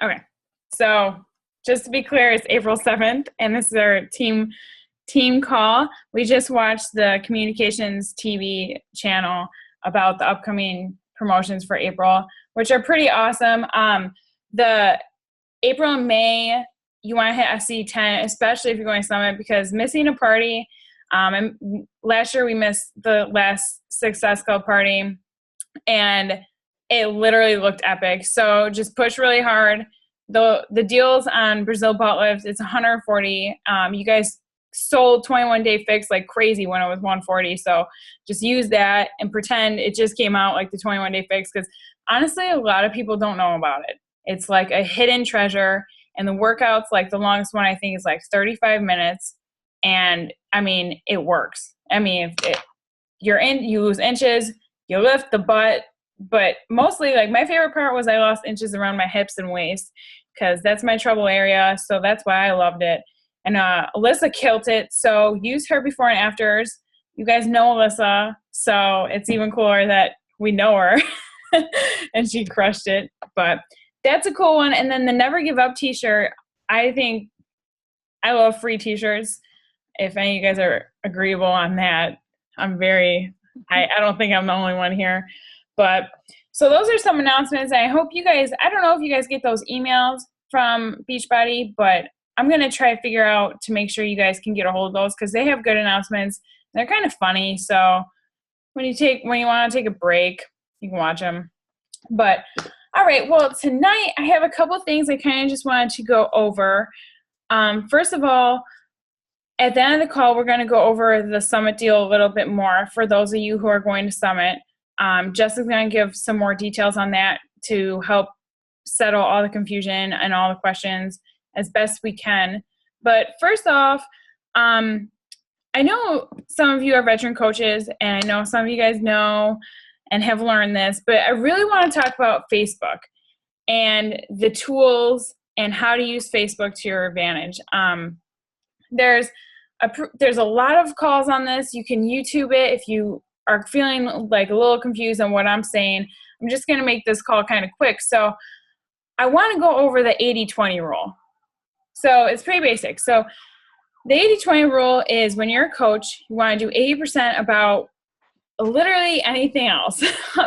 Okay. So just to be clear, it's April 7th, and this is our team call. We just watched the Communications TV channel about the upcoming promotions for April, which are pretty awesome. The April and May, you want to hit SC10, especially if you're going to Summit, because missing a party, and last year we missed the last Success Club party, and it literally looked epic. So just push really hard. The deals on Brazil butt lift, it's 140. You guys sold 21-day fix like crazy when it was 140. So just use that and pretend it just came out like the 21-day fix, because honestly, a lot of people don't know about it. It's like a hidden treasure, and the workout's like the longest one I think is like 35 minutes. And I mean, it works. I mean, you lose inches, you lift the butt, but mostly like my favorite part was I lost inches around my hips and waist, because that's my trouble area. So that's why I loved it. And Alyssa killed it. So use her before and afters. You guys know Alyssa, so it's even cooler that we know her. And she crushed it. But that's a cool one. And then the Never Give Up t-shirt, I think I love free t-shirts. If any of you guys are agreeable on that, I don't think I'm the only one here. But so those are some announcements. I hope you guys, I don't know if you guys get those emails from Beachbody, but I'm going to try to figure out to make sure you guys can get a hold of those, because they have good announcements. They're kind of funny. So when you want to take a break, you can watch them. But all right, well, tonight I have a couple things I kind of just wanted to go over. First of all, at the end of the call, we're going to go over the Summit deal a little bit more for those of you who are going to Summit. Jessica's going to give some more details on that to help settle all the confusion and all the questions as best we can. But first off, I know some of you are veteran coaches, and I know some of you guys know and have learned this, but I really want to talk about Facebook and the tools and how to use Facebook to your advantage. There's a lot of calls on this. You can YouTube it if you are feeling like a little confused on what I'm saying. I'm just going to make this call kind of quick. So I want to go over the 80-20 rule. So it's pretty basic. So the 80-20 rule is when you're a coach, you want to do 80% about literally anything else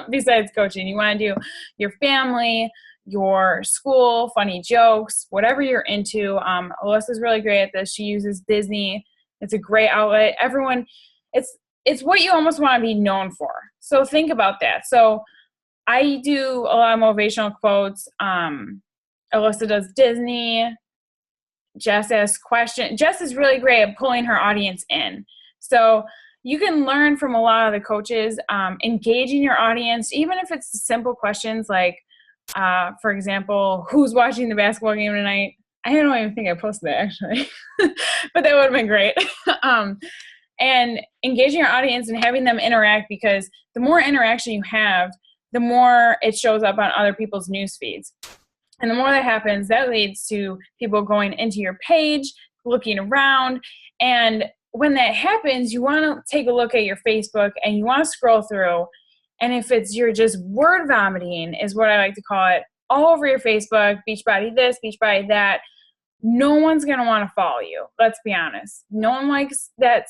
besides coaching. You want to do your family, your school, funny jokes, whatever you're into. Alyssa's really great at this. She uses Disney. It's a great outlet. Everyone, it's what you almost want to be known for. So think about that. So I do a lot of motivational quotes. Alyssa does Disney. Jess asks questions. Jess is really great at pulling her audience in. So you can learn from a lot of the coaches, engaging your audience, even if it's simple questions like, for example, who's watching the basketball game tonight? I don't even think I posted that actually, but that would have been great. And engaging your audience and having them interact, because the more interaction you have, the more it shows up on other people's news feeds. And the more that happens, that leads to people going into your page, looking around. And when that happens, you want to take a look at your Facebook and you want to scroll through. And if you're just word vomiting, is what I like to call it, all over your Facebook, Beachbody this, Beachbody that, no one's going to want to follow you. Let's be honest. No one likes that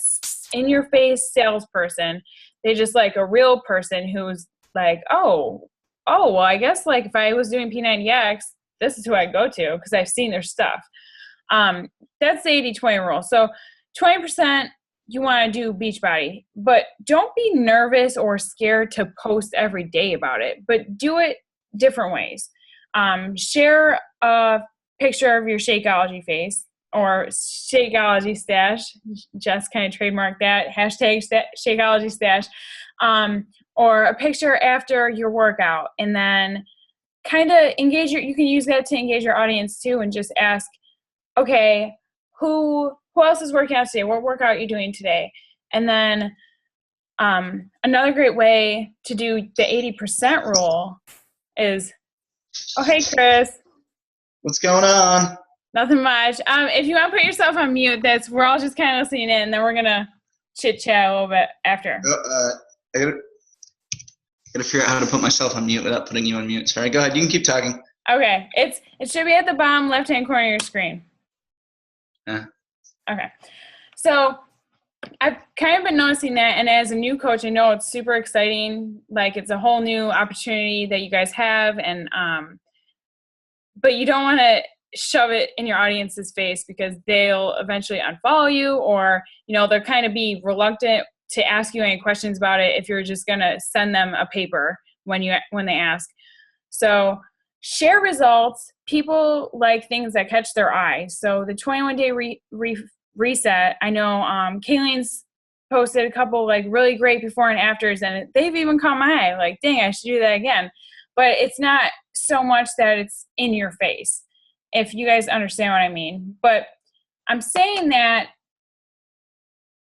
in-your-face salesperson. They just like a real person who's like, oh, well, I guess like if I was doing P90X, this is who I go to because I've seen their stuff. That's the 80-20 rule. So 20% you want to do Beachbody, but don't be nervous or scared to post every day about it, but do it different ways. Share a picture of your Shakeology face or Shakeology stash. Jess kind of trademarked that. Hashtag Shakeology stash. Or a picture after your workout, and then kind of you can use that to engage your audience too, and just ask, okay, who else is working out today? What workout are you doing today? And then another great way to do the 80% rule is, oh, hey, Chris. What's going on? Nothing much. If you want to put yourself on mute, we're all just kind of listening in, and then we're going to chit-chat a little bit after. I gotta figure out how to put myself on mute without putting you on mute. Sorry, go ahead. You can keep talking. Okay. It should be at the bottom left-hand corner of your screen. Yeah. Okay. So I've kind of been noticing that, and as a new coach, I know it's super exciting. Like, it's a whole new opportunity that you guys have, and but you don't want to shove it in your audience's face because they'll eventually unfollow you, or they'll kind of be reluctant to ask you any questions about it if you're just gonna send them a paper when they ask. So share results. People like things that catch their eye. So the 21-day reset. I know Kayleen's posted a couple like really great before and afters, and they've even caught my eye. Like, dang, I should do that again. But it's not so much that it's in your face, if you guys understand what I mean. But I'm saying that,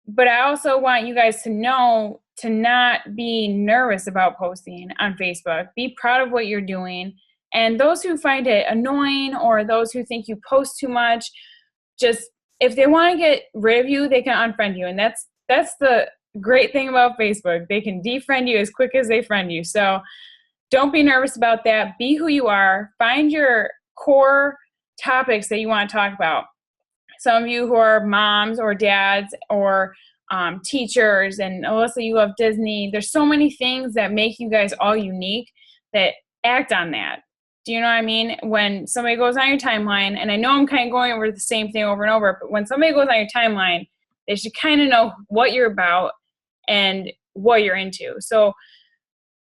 but I also want you guys to know to not be nervous about posting on Facebook. Be proud of what you're doing. And those who find it annoying or those who think you post too much, just if they want to get rid of you, they can unfriend you. And that's the great thing about Facebook. They can defriend you as quick as they friend you. So don't be nervous about that. Be who you are. Find your core topics that you want to talk about. Some of you who are moms or dads or teachers, and Alyssa, you love Disney. There's so many things that make you guys all unique, that act on that. Do you know what I mean? When somebody goes on your timeline, and I know I'm kind of going over the same thing over and over, but when somebody goes on your timeline, they should kind of know what you're about and what you're into. So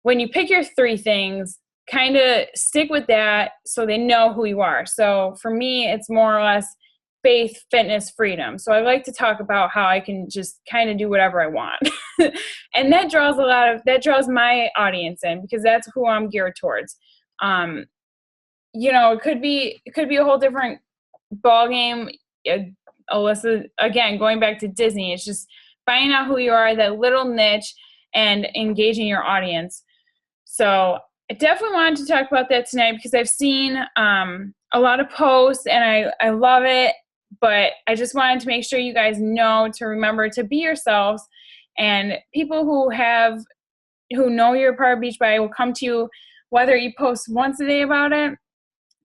when you pick your 3 things, kind of stick with that so they know who you are. So for me, it's more or less faith, fitness, freedom. So I like to talk about how I can just kind of do whatever I want. And that draws my audience in, because that's who I'm geared towards. It could be a whole different ball game. Alyssa, again, going back to Disney, it's just finding out who you are, that little niche, and engaging your audience. So I definitely wanted to talk about that tonight, because I've seen a lot of posts, and I love it. But I just wanted to make sure you guys know to remember to be yourselves. And people who know you're a part of Beachbody will come to you whether you post once a day about it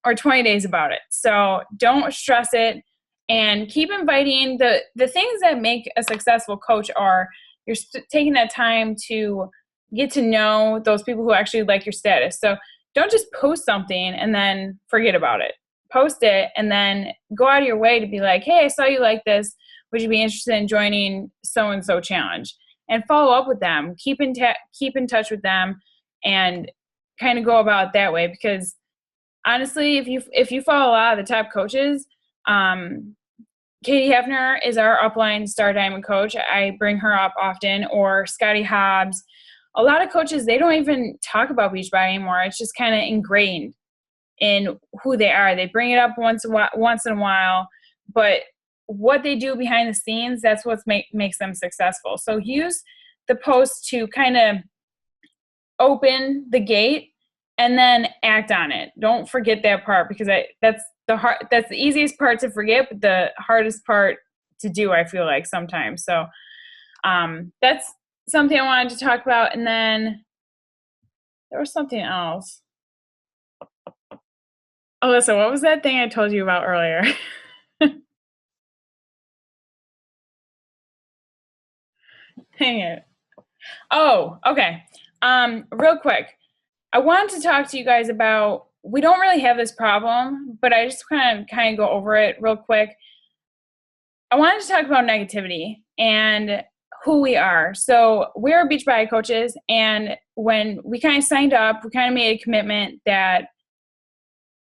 or 20 days about it. So don't stress it, and keep inviting. The things that make a successful coach are you're taking that time to get to know those people who actually like your status. So don't just post something and then forget about it. Post it and then go out of your way to be like, hey, I saw you like this. Would you be interested in joining so-and-so challenge? And follow up with them. Keep in touch with them, and kind of go about it that way. Because honestly, if you follow a lot of the top coaches, Katie Hefner is our upline Star Diamond coach. I bring her up often, or Scotty Hobbs. A lot of coaches, they don't even talk about Beachbody anymore. It's just kind of ingrained in who they are. They bring it up once in a while, but what they do behind the scenes, that's what makes them successful. So use the post to kind of open the gate and then act on it. Don't forget that part, because that's the easiest part to forget, but the hardest part to do, I feel like, sometimes. So that's something I wanted to talk about. And then there was something else. Alyssa, what was that thing I told you about earlier? Hang it. Oh, okay. Real quick, I wanted to talk to you guys about, we don't really have this problem, but I just kind of go over it real quick. I wanted to talk about negativity and who we are. So we're Beachbody coaches, and when we kind of signed up, we kind of made a commitment that,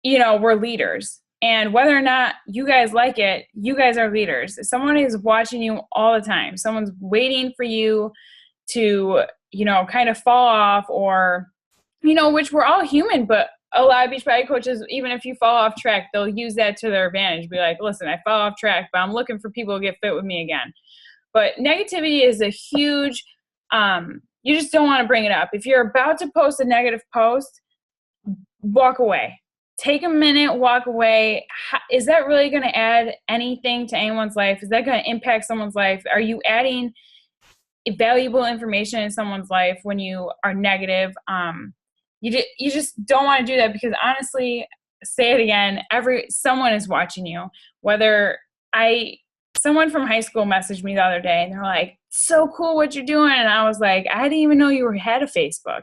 we're leaders. And whether or not you guys like it, you guys are leaders. Someone is watching you all the time. Someone's waiting for you to, kind of fall off, or, which we're all human, but a lot of Beachbody coaches, even if you fall off track, they'll use that to their advantage. Be like, listen, I fell off track, but I'm looking for people to get fit with me again. But negativity is a huge, you just don't want to bring it up. If you're about to post a negative post, walk away. Take a minute, walk away. Is that really going to add anything to anyone's life? Is that going to impact someone's life? Are you adding valuable information in someone's life when you are negative? You just don't want to do that, because honestly, say it again, someone is watching you. Someone from high school messaged me the other day, and they're like, so cool what you're doing. And I was like, I didn't even know you had a Facebook.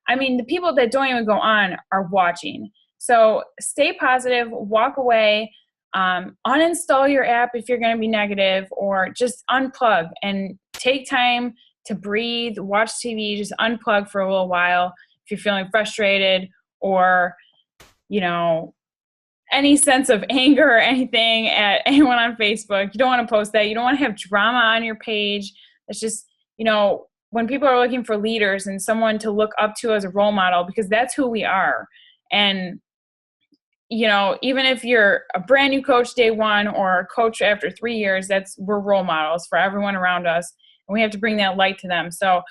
I mean, the people that don't even go on are watching. So stay positive, walk away, uninstall your app if you're going to be negative, or just unplug and take time to breathe, watch TV, just unplug for a little while if you're feeling frustrated or, any sense of anger or anything at anyone on Facebook. You don't want to post that. You don't want to have drama on your page. It's just, when people are looking for leaders and someone to look up to as a role model, because that's who we are. And, even if you're a brand new coach day one or a coach after 3 years, we're role models for everyone around us. And we have to bring that light to them. So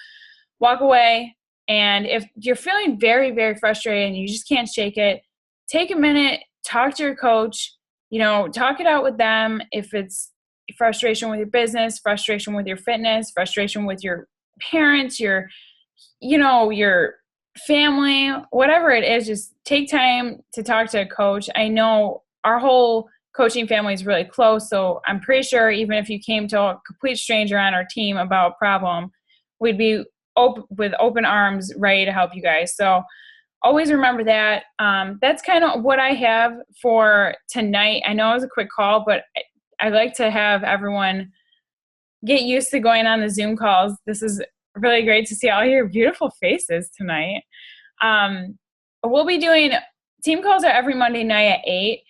walk away. And if you're feeling very, very frustrated and you just can't shake it, take a minute, talk to your coach, talk it out with them. If it's frustration with your business, frustration with your fitness, frustration with your parents, your family, whatever it is, just take time to talk to a coach. I know our whole coaching family is really close, so I'm pretty sure even if you came to a complete stranger on our team about a problem, we'd be with open arms ready to help you guys. So always remember that. That's kind of what I have for tonight. I know it was a quick call, but I like to have everyone get used to going on the Zoom calls. This is really great to see all your beautiful faces tonight. We'll be doing team calls are every Monday night at 8.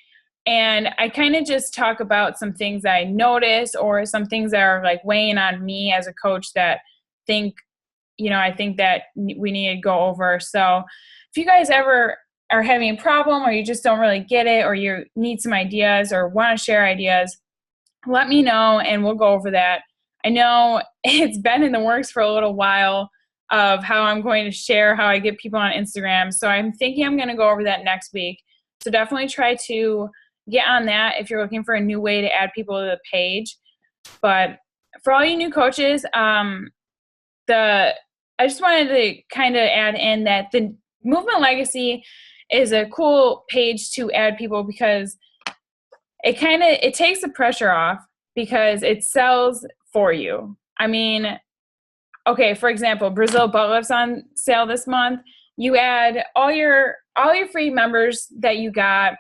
And I kind of just talk about some things I notice or some things that are like weighing on me as a coach that I think that we need to go over. So if you guys ever are having a problem or you just don't really get it or you need some ideas or want to share ideas, let me know and we'll go over that. I know it's been in the works for a little while of how I'm going to share how I get people on Instagram. So I'm thinking I'm going to go over that next week. So definitely try to get on that if you're looking for a new way to add people to the page. But for all you new coaches, I just wanted to kind of add in that the Movement Legacy is a cool page to add people because it takes the pressure off because it sells for you. I mean, okay, for example, Brazil butt lifts on sale this month. You add all your free members that you got.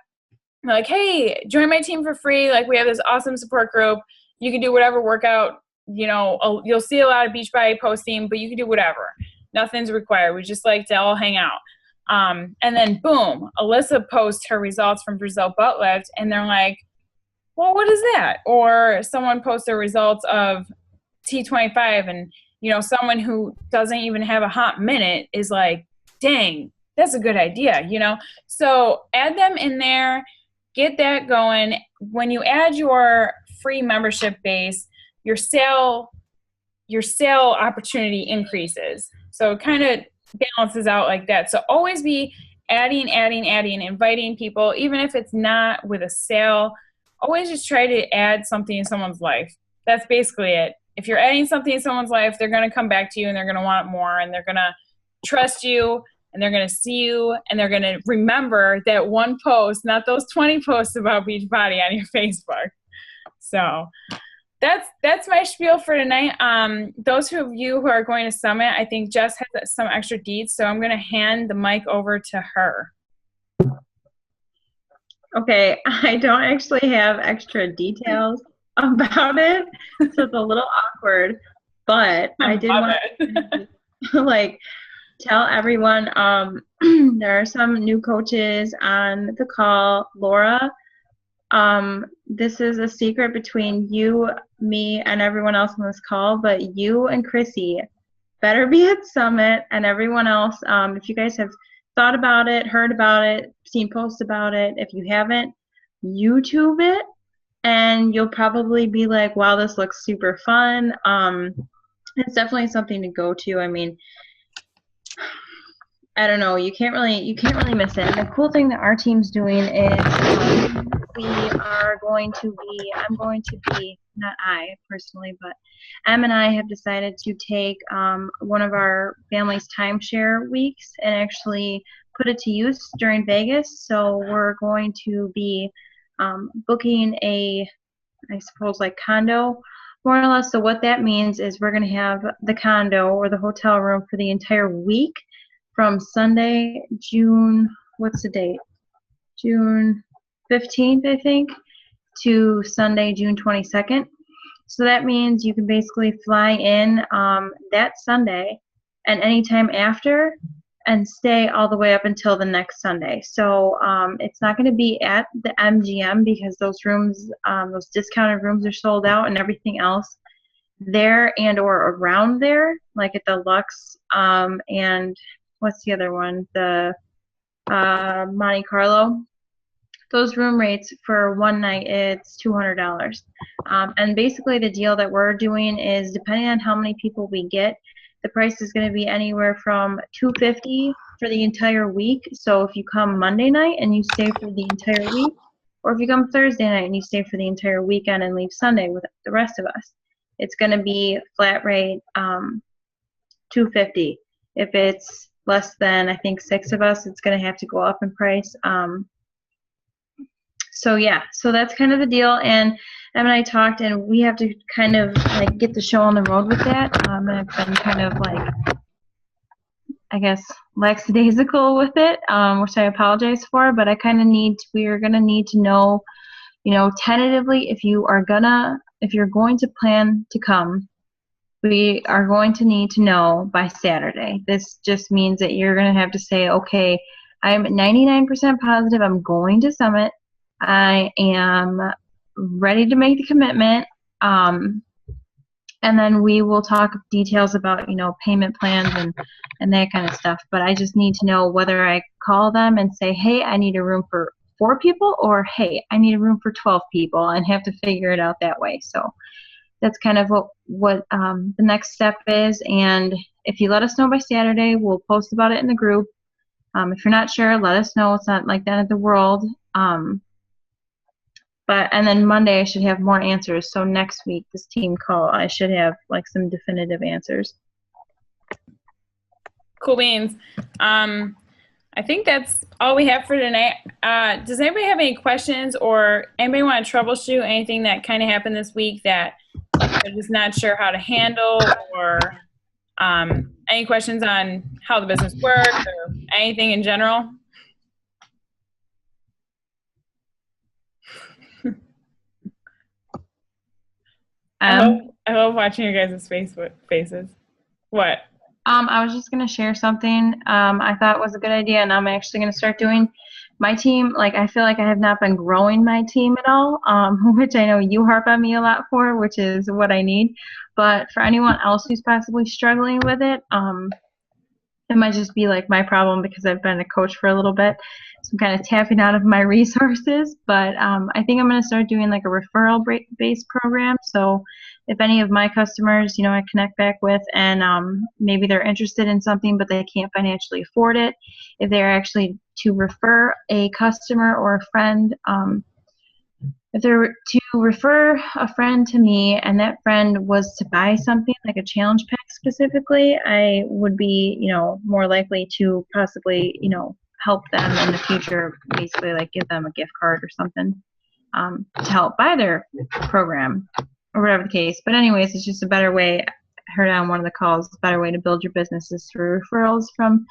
Like, hey, join my team for free. Like, we have this awesome support group. You can do whatever workout. You'll see a lot of Beachbody posting, but you can do whatever. Nothing's required. We just like to all hang out. And then boom, Alyssa posts her results from Brazil butt lift, and they're like, well, what is that? Or someone posts their results of T25, and someone who doesn't even have a hot minute is like, dang, that's a good idea, So add them in there, get that going. When you add your free membership base, your sale opportunity increases. So it kind of balances out like that. So always be adding, inviting people, even if it's not with a sale. Always just try to add something in someone's life. That's basically it. If you're adding something in someone's life, they're going to come back to you and they're going to want more and they're going to trust you and they're going to see you and they're going to remember that one post, not those 20 posts about Beachbody on your Facebook. So that's my spiel for tonight. Those of you who are going to Summit, I think Jess has some extra deets, so I'm going to hand the mic over to her. Okay, I don't actually have extra details about it, so it's a little awkward, but I did want to tell everyone there are some new coaches on the call. Laura, this is a secret between you, me, and everyone else on this call, but you and Chrissy better be at Summit, and everyone else, if you guys have thought about it, heard about it, seen posts about it, if you haven't, YouTube it, and you'll probably be like, wow, this looks super fun. It's definitely something to go to. I mean, I don't know, you can't really miss it. The cool thing that our team's doing is I'm going to be, not I personally, but Em and I have decided to take one of our family's timeshare weeks and actually put it to use during Vegas. So we're going to be booking a, I suppose, like condo, more or less. So what that means is we're going to have the condo or the hotel room for the entire week from Sunday, what's the date? June 15th, I think, to Sunday, June 22nd. So that means you can basically fly in that Sunday and anytime after and stay all the way up until the next Sunday. So it's not going to be at the MGM because those rooms, those discounted rooms are sold out, and everything else there and or around there, like at the Lux and what's the other one? The Monte Carlo. Those room rates for one night, it's $200. And basically the deal that we're doing is depending on how many people we get, the price is going to be anywhere from $250 for the entire week. So if you come Monday night and you stay for the entire week, or if you come Thursday night and you stay for the entire weekend and leave Sunday with the rest of us, it's going to be flat rate $250. If it's less than, I think, 6 of us, it's going to have to go up in price. So yeah, so that's kind of the deal, and Em and I talked, and we have to kind of like get the show on the road with that. And I've been kind of like, I guess, lackadaisical with it, which I apologize for, but we're gonna need to know, tentatively if you're going to plan to come, we are going to need to know by Saturday. This just means that you're gonna have to say, okay, I'm 99% positive I'm going to Summit. I am ready to make the commitment, and then we will talk details about, payment plans and that kind of stuff. But I just need to know whether I call them and say, hey, I need a room for 4 people, or hey, I need a room for 12 people, and have to figure it out that way. So that's kind of what the next step is. And if you let us know by Saturday, we'll post about it in the group. If you're not sure, let us know. It's not like that at the world. And then Monday I should have more answers. So next week, this team call, I should have like some definitive answers. Cool beans. I think that's all we have for tonight. Does anybody have any questions, or anybody want to troubleshoot anything that kind of happened this week that they're just not sure how to handle, or any questions on how the business works or anything in general? I love watching your guys' faces. What? I was just going to share something I thought was a good idea, and I'm actually going to start doing my team. Like, I feel like I have not been growing my team at all, which I know you harp on me a lot for, which is what I need. But for anyone else who's possibly struggling with it, it might just be like my problem because I've been a coach for a little bit. So I'm kind of tapping out of my resources. But I think I'm going to start doing like a referral-based program. So if any of my customers, I connect back with, and maybe they're interested in something but they can't financially afford it, if they're actually to refer a customer or a friend, if they're to refer a friend to me and that friend was to buy something like a challenge pack specifically, I would be, more likely to possibly, help them in the future, basically like give them a gift card or something to help buy their program or whatever the case. But anyways, it's just a better way, I heard on one of the calls, a better way to build your business is through referrals from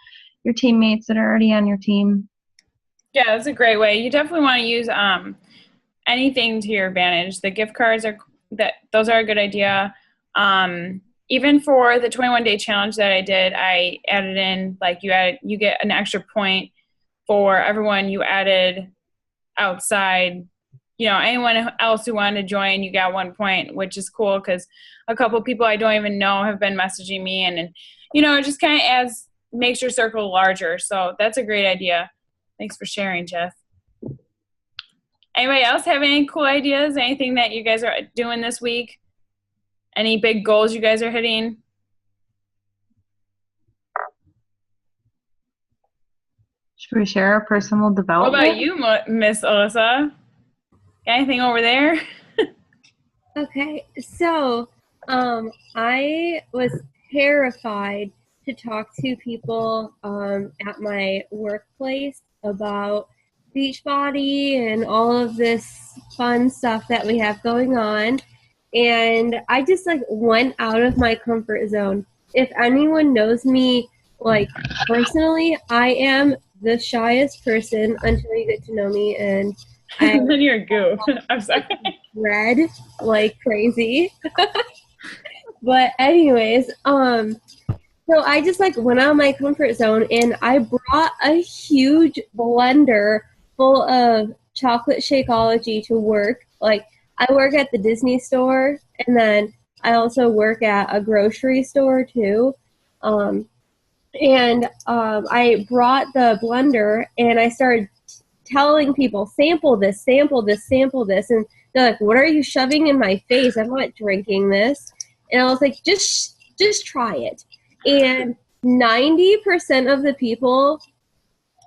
your teammates that are already on your team. Yeah, that's a great way. You definitely want to use anything to your advantage. The gift cards those are a good idea. Even for the 21-day challenge that I did, I added in, like, you get an extra point for everyone you added outside. Anyone else who wanted to join, you got 1 point, which is cool because a couple people I don't even know have been messaging me, and it just kind of makes your circle larger. So that's a great idea. Thanks for sharing, Jeff. Anybody else have any cool ideas? Anything that you guys are doing this week? Any big goals you guys are hitting? Should we share our personal development? What about you, Miss Alyssa? Got anything over there? Okay, so I was terrified to talk to people at my workplace about Beachbody and all of this fun stuff that we have going on. And I just like went out of my comfort zone. If anyone knows me like personally, I am the shyest person until you get to know me, and I Then you're a goo. I'm sorry. read like crazy. But anyways, so I just like went out of my comfort zone and I brought a huge blender full of chocolate Shakeology to work. Like I work at the Disney store, and then I also work at a grocery store too. I brought the blender and I started telling people, sample this, sample this, sample this. And they're like, what are you shoving in my face? I'm not drinking this. And I was like, just try it. And 90% of the people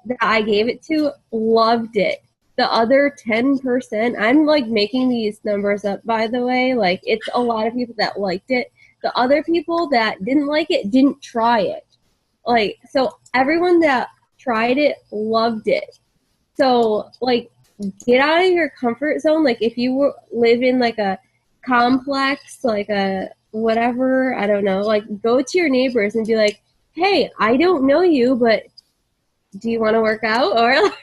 that I gave it to loved it. The other 10%, I'm like making these numbers up, by the way. Like it's a lot of people that liked it. The other people that didn't like it didn't try it. Like, so everyone that tried it loved it. So like, get out of your comfort zone. Like if you live in like a complex, like a whatever, I don't know, like go to your neighbors and be like, hey, I don't know you, but do you want to work out? Or like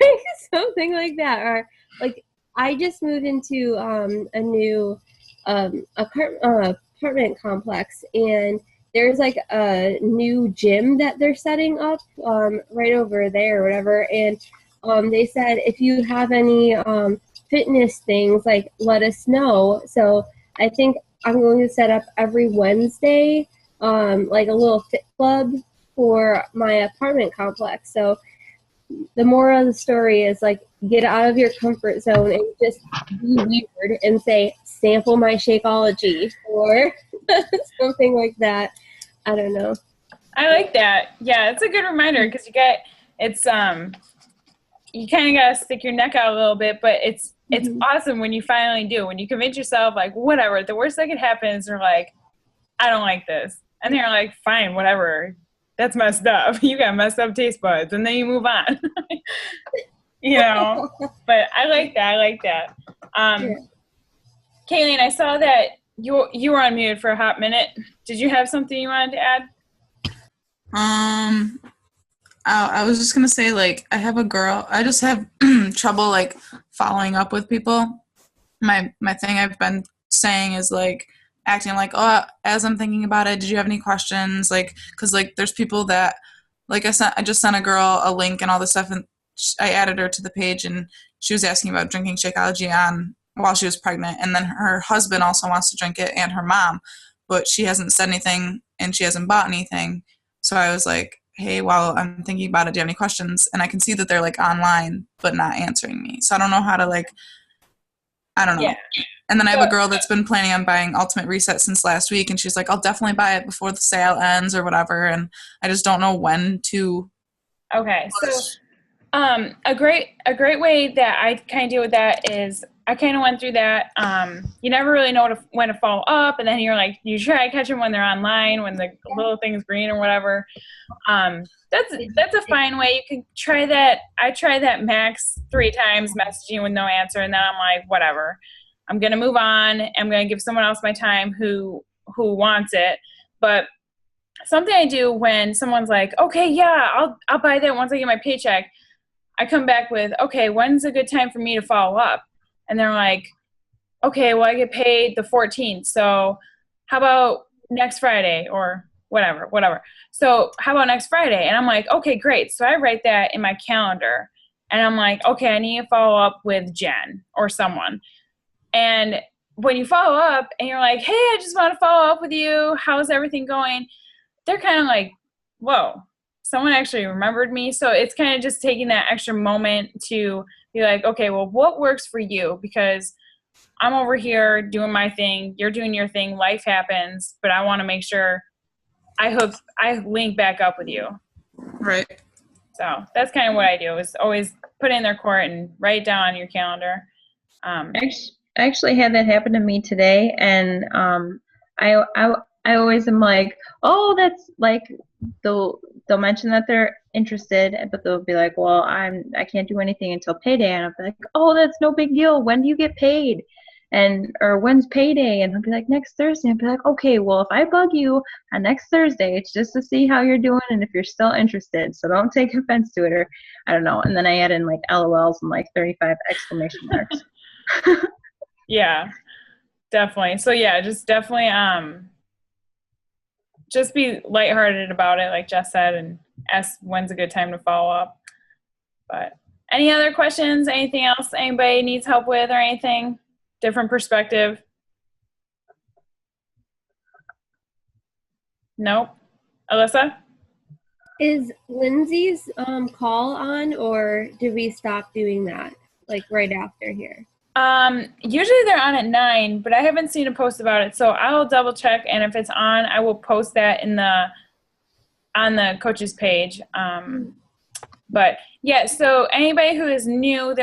something like that. Or like I just moved into a new apartment complex, and there's like a new gym that they're setting up right over there or whatever. And they said if you have any fitness things, like let us know. So I think I'm going to set up every Wednesday like a little fit club for my apartment complex. So the moral of the story is like get out of your comfort zone and just be weird and say sample my Shakeology or something like that. I don't know. I like that. Yeah, it's a good reminder because you kind of got to stick your neck out a little bit, but it's awesome when you finally do. When you convince yourself, like, whatever, the worst that could happen is they're like, I don't like this. And they're like, fine, whatever. That's messed up. You got messed up taste buds. And then you move on. You know? But I like that. Yeah. Kayleen, I saw that you were unmuted for a hot minute. Did you have something you wanted to add? I was just gonna say, like, I have a girl. I just have trouble like following up with people. My thing I've been saying is like acting like, oh, as I'm thinking about it, did you have any questions? Like, because like there's people that like I just sent a girl a link and all this stuff, and I added her to the page, and she was asking about drinking Shakeology while she was pregnant, and then her husband also wants to drink it, and her mom, but she hasn't said anything and she hasn't bought anything. So I was like, hey, while I'm thinking about it, do you have any questions? And I can see that they're like online but not answering me. So I don't know how to like, I don't know. Yeah. And then I have a girl that's been planning on buying Ultimate Reset since last week, and she's like, I'll definitely buy it before the sale ends or whatever, and I just don't know when to. Okay, so a great way that I kind of deal with that is I kind of went through that. You never really know when to follow up, and then you're like, you try to catch them when they're online, when the little thing's green or whatever. That's a fine way. You can try that. I tried that max 3 times, messaging with no answer, and then I'm like, whatever. I'm gonna move on. I'm gonna give someone else my time who wants it. But something I do when someone's like, okay, yeah, I'll buy that once I get my paycheck. I come back with, okay, when's a good time for me to follow up? And they're like, okay, well, I get paid the 14th. So how about next Friday or whatever. So how about next Friday? And I'm like, okay, great. So I write that in my calendar. And I'm like, okay, I need to follow up with Jen or someone. And when you follow up and you're like, hey, I just want to follow up with you. How's everything going? They're kind of like, whoa, someone actually remembered me. So it's kind of just taking that extra moment to be like, okay, well, what works for you? Because I'm over here doing my thing. You're doing your thing. Life happens. But I want to make sure I link back up with you. Right. So that's kind of what I do is always put it in their court and write it down on your calendar. I actually had that happen to me today, and I always am like, oh, that's like they'll mention that they're interested, but they'll be like, well, I can't do anything until payday, and I'll be like, oh, that's no big deal. When do you get paid? And or when's payday? And they'll be like, next Thursday. I'll be like, okay, well, if I bug you on next Thursday, it's just to see how you're doing and if you're still interested. So don't take offense to it, or I don't know. And then I add in like LOLs and like 35 exclamation marks. Yeah, definitely. So yeah, just definitely just be lighthearted about it, like Jess said, and ask when's a good time to follow up. But any other questions? Anything else anybody needs help with or anything? Different perspective? Nope. Alyssa? Is Lindsay's call on, or did we stop doing that like right after here? Usually they're on at 9, but I haven't seen a post about it, so I'll double check, and if it's on, I will post that on the coach's page. But yeah, so anybody who is new,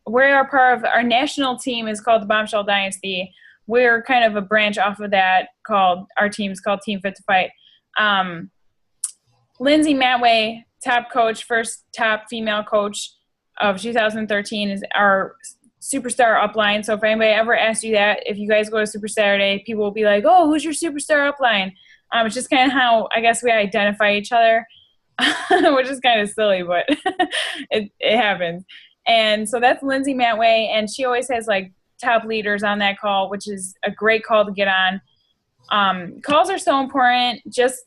we're a part of, our national team is called the Bombshell Dynasty. We're kind of a branch off of that our team's called Team Fit2Fight. Lindsay Matway, top coach, first top female coach of 2013, is our superstar upline. So if anybody ever asks you that, if you guys go to Super Saturday, people will be like, oh, who's your superstar upline? It's just kind of how I guess we identify each other, which is kind of silly, but it happens. And so that's Lindsay Matway, and she always has like top leaders on that call, which is a great call to get on. Calls are so important, just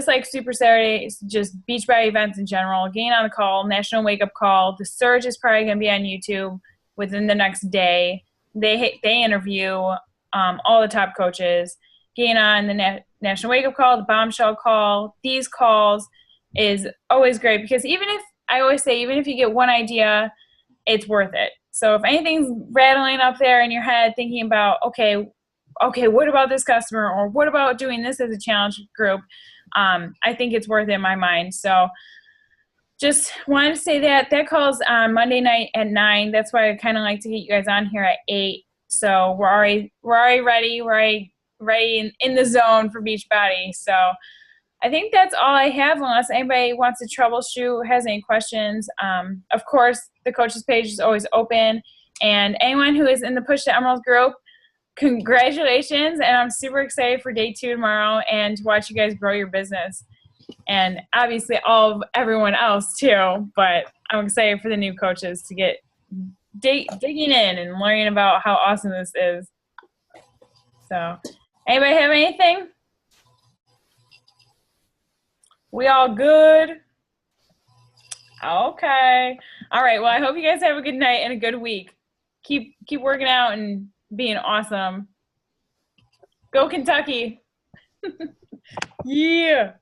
like Super Saturdays, just Beachbody events in general. Getting on the call, National Wake Up Call. The Surge is probably going to be on YouTube within the next day. They interview all the top coaches. Getting on the National Wake Up Call, the Bombshell Call, these calls is always great, because even if you get one idea, it's worth it. So if anything's rattling up there in your head thinking about, okay, what about this customer, or what about doing this as a challenge group, I think it's worth it in my mind. So just wanted to say that call's on Monday night at 9. That's why I kind of like to get you guys on here at 8. So we're already ready. We're ready in the zone for Beachbody. So I think that's all I have, unless anybody wants to troubleshoot, has any questions. Of course, the coaches page is always open, and anyone who is in the Push to Emerald group, congratulations, and I'm super excited for day 2 tomorrow and to watch you guys grow your business, and obviously everyone else too, but I'm excited for the new coaches to get digging in and learning about how awesome this is. So anybody have anything? We all good? Okay. All right. Well, I hope you guys have a good night and a good week. Keep working out and being awesome. Go Kentucky. Yeah.